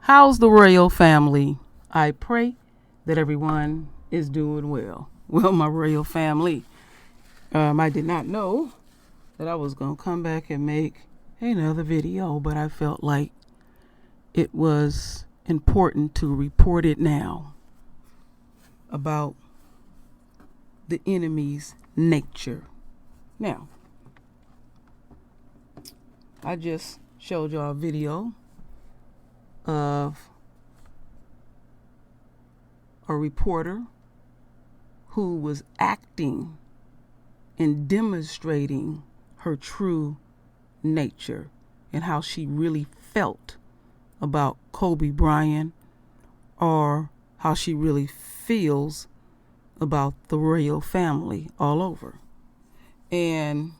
How's the royal family? I pray that everyone is doing well. Well, my royal family, I did not know that I was going to come back and make another video, but I felt like it was important to report it now about the enemy's nature. Now, I just showed y'all a video of a reporter who was acting and demonstrating her true nature and how she really felt about Kobe Bryant, or how she really feels about the royal family all over. And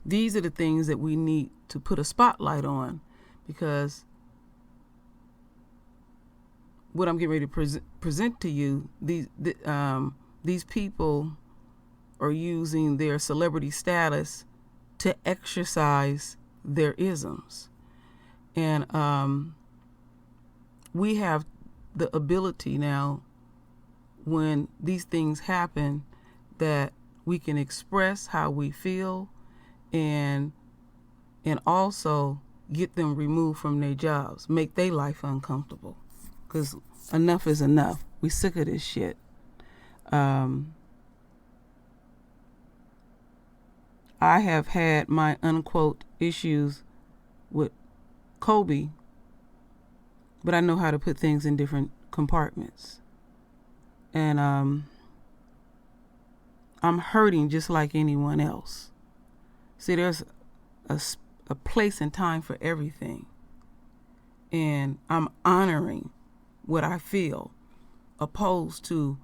these are the things that we need to put a spotlight on, because what I'm getting ready to present to you, these people are using their celebrity status to exercise their isms. And we have the ability now, when these things happen, that we can express how we feel and also get them removed from their jobs, make their life uncomfortable. Because enough is enough. We sick of this shit. I have had my unquote issues with Kobe, but I know how to put things in different compartments. And I'm hurting just like anyone else. See, there's a place and time for everything. And I'm honoring what I feel, opposed to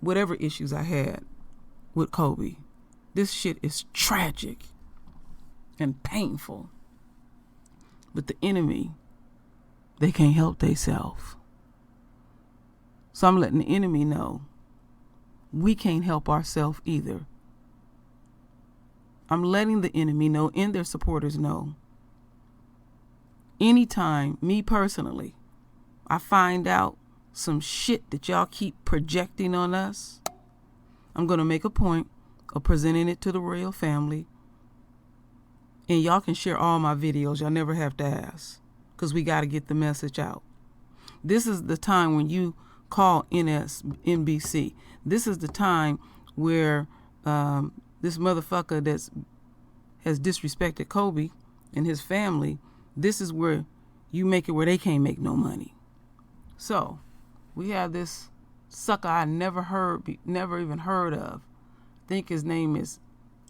whatever issues I had with Kobe. This shit is tragic and painful. But the enemy, they can't help themselves. So I'm letting the enemy know we can't help ourselves either. I'm letting the enemy know, and their supporters know, anytime, me personally, I find out some shit that y'all keep projecting on us, I'm going to make a point of presenting it to the royal family. And y'all can share all my videos. Y'all never have to ask, because we got to get the message out. This is the time when you call NBC. This is the time where this motherfucker has disrespected Kobe and his family, this is where you make it where they can't make no money. So we have this sucker I never even heard of. I think his name is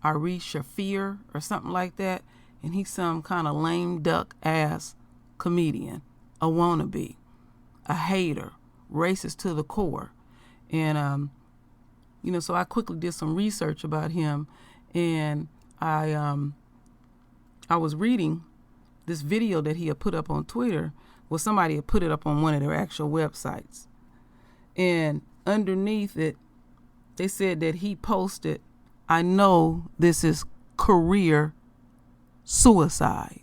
Ari Shafir or something like that. And he's some kind of lame duck ass comedian, a wannabe, a hater, racist to the core. And, so I quickly did some research about him, and I was reading this video that he had put up on Twitter. Well, somebody had put it up on one of their actual websites. And underneath it, they said that he posted, "I know this is career suicide."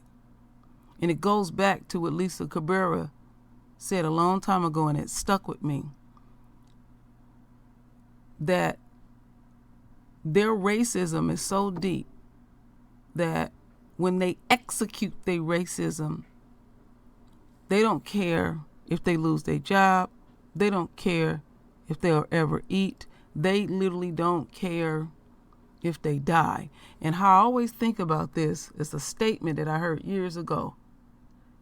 And it goes back to what Lisa Cabrera said a long time ago, and it stuck with me, that their racism is so deep that when they execute their racism, they don't care if they lose their job. They don't care if they'll ever eat. They literally don't care if they die. And how I always think about this is a statement that I heard years ago.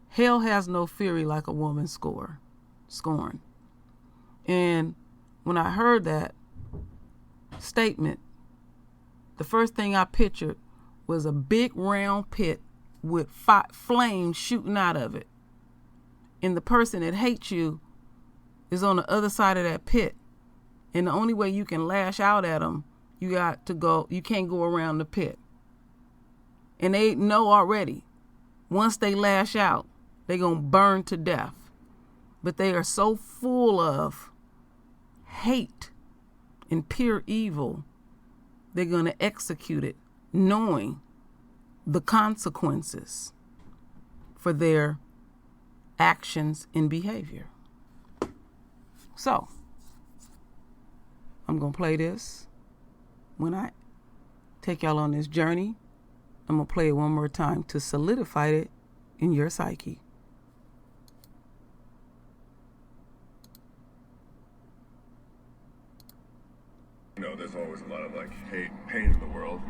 Hell has no fury like a woman scorn. And when I heard that statement, the first thing I pictured was a big round pit with flames shooting out of it. And the person that hates you is on the other side of that pit. And the only way you can lash out at them, you can't go around the pit. And they know already, once they lash out, they're going to burn to death. But they are so full of hate and pure evil, they're going to execute it, knowing the consequences for their actions and behavior. So, I'm going to play this. When I take y'all on this journey, I'm going to play it one more time to solidify it in your psyche. There's always a lot of hate, pain in the world.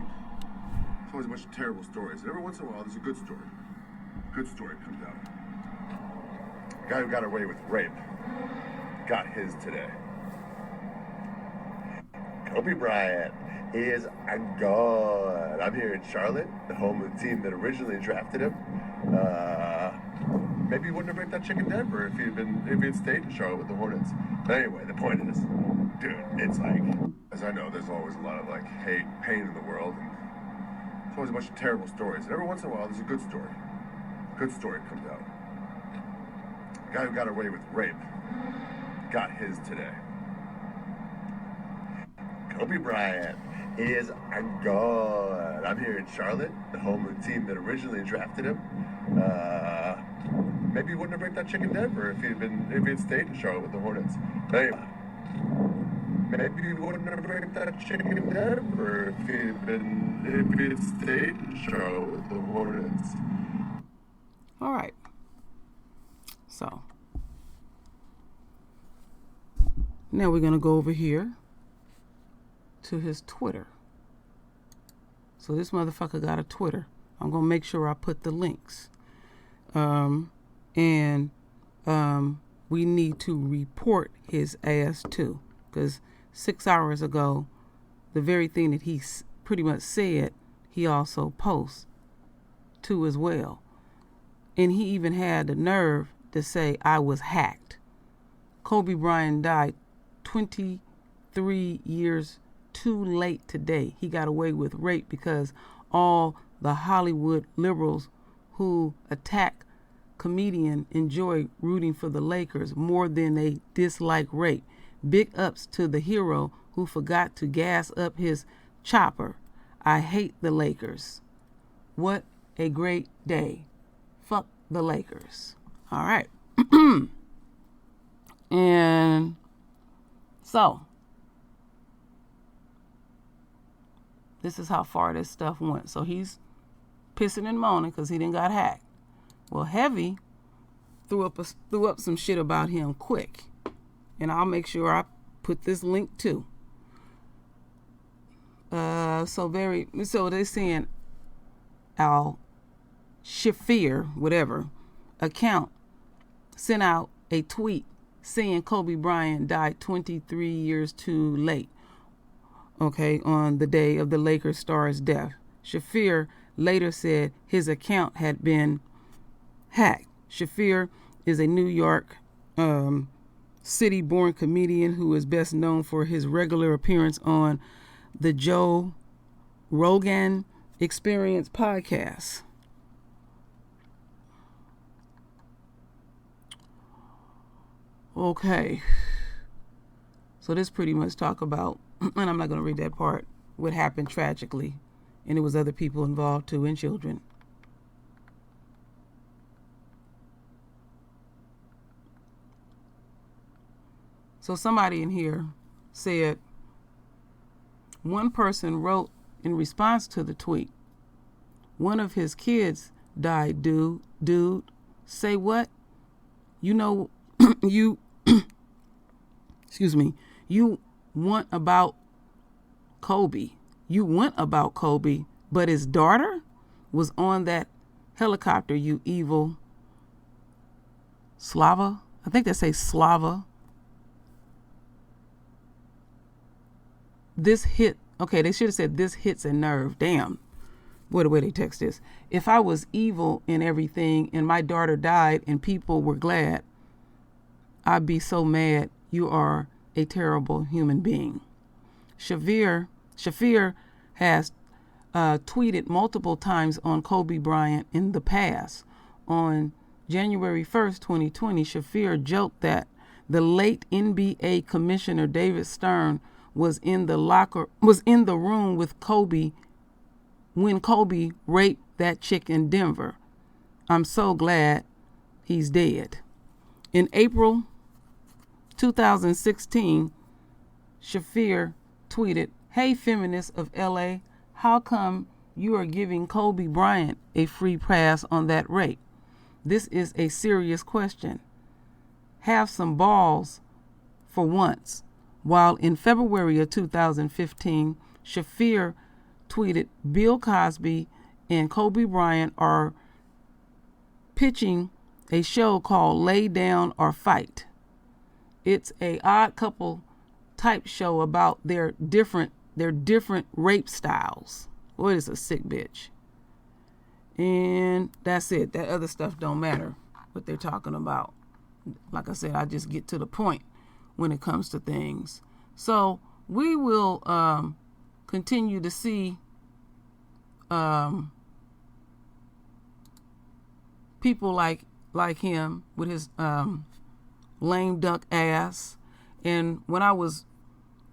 There's always a bunch of terrible stories. And every once in a while, there's a good story. Good story comes out. A guy who got away with rape got his today. Kobe Bryant is gone. I'm here in Charlotte, the home of the team that originally drafted him. Maybe he wouldn't have raped that chick in Denver if he had stayed in Charlotte with the Hornets. But anyway, the point is, dude, it's as I know, there's always a lot of hate, pain in the world, and there's always a bunch of terrible stories. And every once in a while, there's a good story. Good story comes out. A guy who got away with rape got his today. Kobe Bryant is gone. I'm here in Charlotte, the home of the team that originally drafted him. Maybe he wouldn't have raped that chick in Denver if he had stayed in Charlotte with the Hornets. But anyway, maybe he wouldn't have raped that chick in Denver if he had stayed in Charlotte with the Hornets. All right. So now we're going to go over here to his Twitter. So this motherfucker got a Twitter. I'm going to make sure I put the links. We need to report his ass too. Because 6 hours ago, the very thing that he pretty much said, he also posts too as well. And he even had the nerve to say, I was hacked. Kobe Bryant died 23 years too late today. He got away with rape because all the Hollywood liberals who attack comedian enjoy rooting for the Lakers more than they dislike rape. Big ups to the hero who forgot to gas up his chopper. I hate the Lakers. What a great day. Fuck the Lakers. All right. And so this is how far this stuff went. So he's pissing and moaning because he didn't got hacked. Well, Heavy threw up some shit about him quick. And I'll make sure I put this link too. So they're saying Al Shafir, whatever, account sent out a tweet saying Kobe Bryant died 23 years too late. Okay, on the day of the Lakers star's death. Shafir later said his account had been hacked. Shafir is a New York city-born comedian who is best known for his regular appearance on the Joe Rogan Experience podcast. Okay. So this pretty much talk about, and I'm not going to read that part, what happened tragically. And it was other people involved too, and children. So somebody in here said, one person wrote in response to the tweet, one of his kids died, dude. Say what? You know, excuse me, you want about Kobe. You want about Kobe, but his daughter was on that helicopter, you evil Slava. I think they say Slava. This hit, okay, they should have said this hits a nerve. Damn. Boy, the way they text this. If I was evil in everything and my daughter died and people were glad, I'd be so mad. You are a terrible human being. Shafir has tweeted multiple times on Kobe Bryant in the past. On January 1st, 2020, Shafir joked that the late NBA Commissioner David Stern was in the room with Kobe when Kobe raped that chick in Denver. I'm so glad he's dead. In April 2016, Shafir tweeted, "Hey feminists of LA, how come you are giving Kobe Bryant a free pass on that rape? This is a serious question. Have some balls for once." While in February of 2015, Shafir tweeted, "Bill Cosby and Kobe Bryant are pitching a show called Lay Down or Fight. It's a odd couple type show about their different rape styles." Boy, it's a sick bitch. And that's it. That other stuff don't matter what they're talking about. Like I said, I just get to the point when it comes to things. So we will continue to see people like him with his lame duck ass. And when I was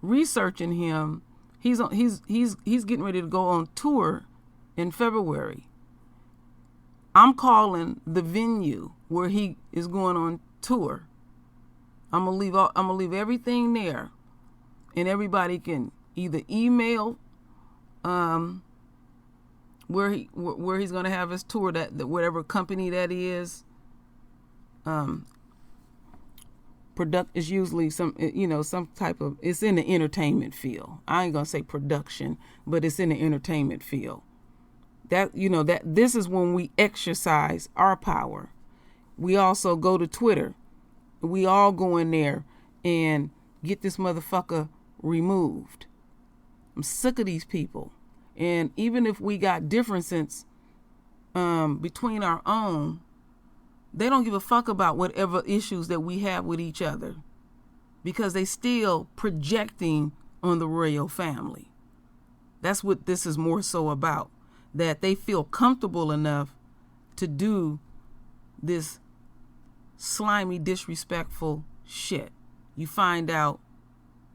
researching him, he's getting ready to go on tour in February. I'm calling the venue where he is going on tour. I'm gonna leave everything there, and everybody can either email where he's gonna have his tour, that whatever company that is. Product is usually some type of, it's in the entertainment field. I ain't gonna say production, but it's in the entertainment field. That this is when we exercise our power. We also go to Twitter. We all go in there and get this motherfucker removed. I'm sick of these people. And even if we got differences between our own, they don't give a fuck about whatever issues that we have with each other, because they still projecting on the royal family. That's what this is more so about, that they feel comfortable enough to do this slimy, disrespectful shit. You find out,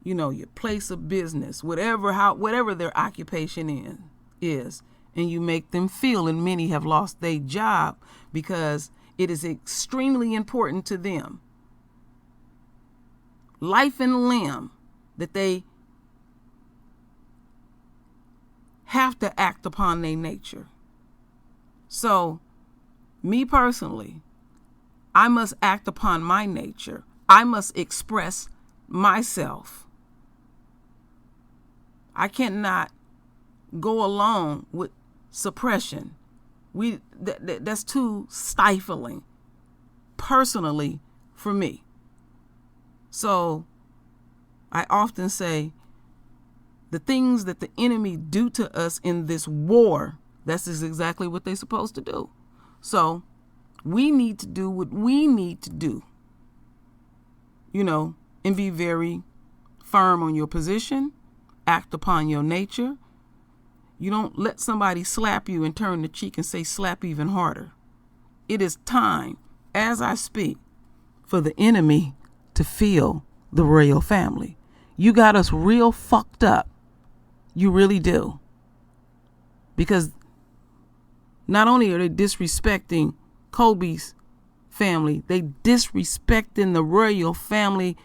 your place of business, whatever their occupation is, and you make them feel, and many have lost their job because it is extremely important to them, life and limb, that they have to act upon their nature. So, me personally, I must act upon my nature. I must express myself. I cannot go along with suppression. That's too stifling, personally, for me. So I often say, the things that the enemy do to us in this war, that's exactly what they're supposed to do. So we need to do what we need to do, and be very firm on your position, act upon your nature. You don't let somebody slap you and turn the cheek and say slap even harder. It is time, as I speak, for the enemy to feel the royal family. You got us real fucked up. You really do. Because not only are they disrespecting Kobe's family, they disrespecting the royal family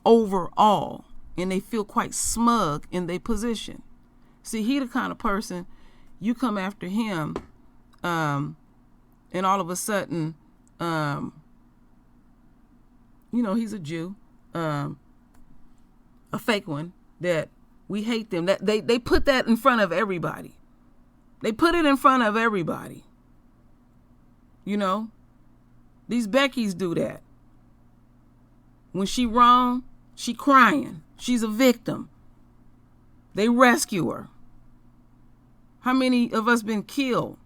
overall. And they feel quite smug in their position. See, he the kind of person, you come after him, and all of a sudden, he's a Jew, a fake one, that we hate them. That they put that in front of everybody. They put it in front of everybody. These Beckys do that. When she wrong, she crying. She's a victim. They rescue her. How many of us been killed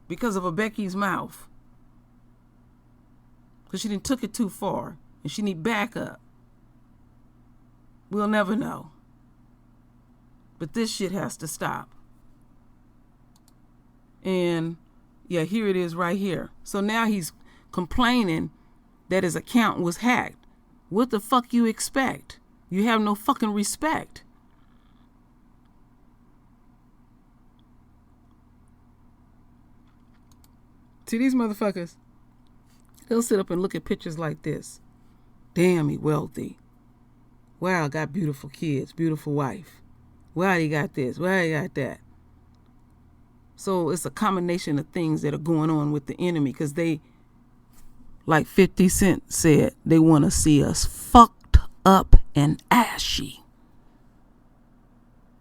because of a Becky's mouth? Because she done took it too far and she need backup. We'll never know. But this shit has to stop. And yeah, here it is right here. So now he's complaining that his account was hacked. What the fuck you expect? You have no fucking respect. See, these motherfuckers, They'll sit up and look at pictures like this. Damn, he wealthy. Wow, got beautiful kids, beautiful wife. Wow, he got this. Wow, he got that. So it's a combination of things that are going on with the enemy, because they, like 50 Cent said, they want to see us fucked up and ashy.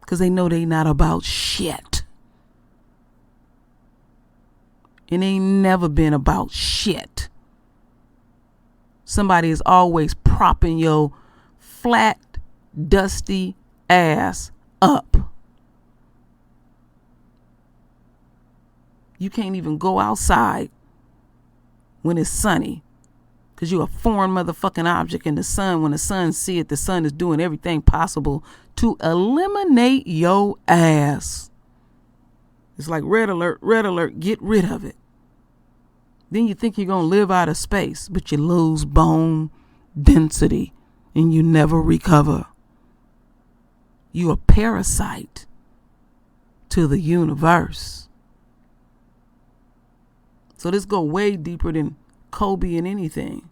Because they know they not about shit. It ain't never been about shit. Somebody is always propping your flat, dusty ass up. You can't even go outside when it's sunny, because you're a foreign motherfucking object in the sun. When the sun see it, the sun is doing everything possible to eliminate your ass. It's like red alert, get rid of it. Then you think you're going to live out of space, but you lose bone density and you never recover. You're a parasite to the universe. So this go way deeper than Kobe and anything.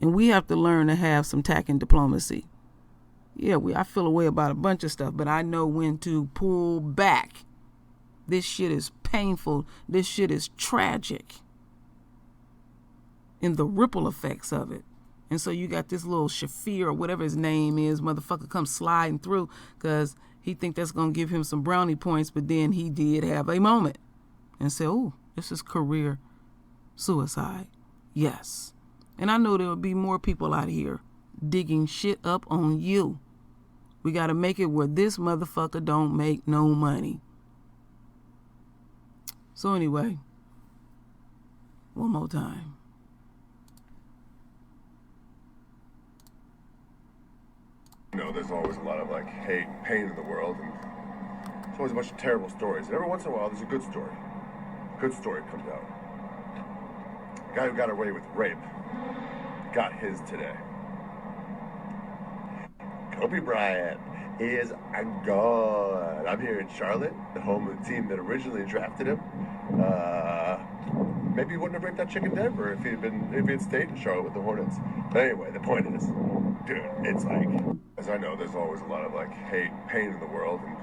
And we have to learn to have some tact and diplomacy. Yeah, I feel a way about a bunch of stuff, but I know when to pull back. This shit is painful. This shit is tragic. And the ripple effects of it. And so you got this little Shafir or whatever his name is, motherfucker, come sliding through because he think that's going to give him some brownie points, but then he did have a moment and said, oh, this is career suicide. Yes. And I know there will be more people out here digging shit up on you. We got to make it where this motherfucker don't make no money. So anyway, one more time. You know, there's always a lot of like hate, pain in the world, and there's always a bunch of terrible stories. And every once in a while, there's a good story. Good story comes out. A guy who got away with rape got his today. Kobe Bryant is a god. I'm here in Charlotte, the home of the team that originally drafted him. Maybe he wouldn't have raped that chick in Denver if he'd stayed in Charlotte with the Hornets. But anyway, the point is, dude, it's like, as I know, there's always a lot of like hate, pain in the world, and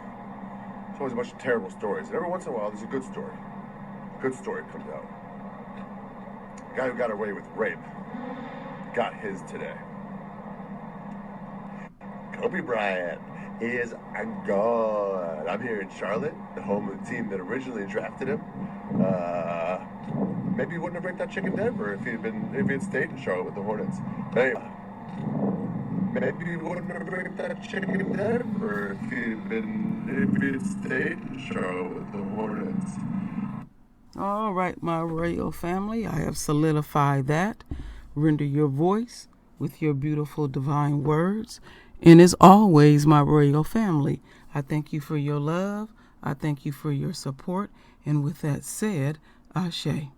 there's always a bunch of terrible stories. And every once in a while, there's a good story. Good story comes out. A guy who got away with rape got his today. Kobe Bryant is a god. I'm here in Charlotte, the home of the team that originally drafted him. Maybe he wouldn't have raped that chick in Denver if he'd stayed in Charlotte with the Hornets. But anyway, maybe he wouldn't have raped that chick in Denver if he'd stayed in Charlotte with the Hornets. All right, my royal family, I have solidified that. Render your voice with your beautiful divine words. And as always, my royal family, I thank you for your love. I thank you for your support. And with that said, Ashe.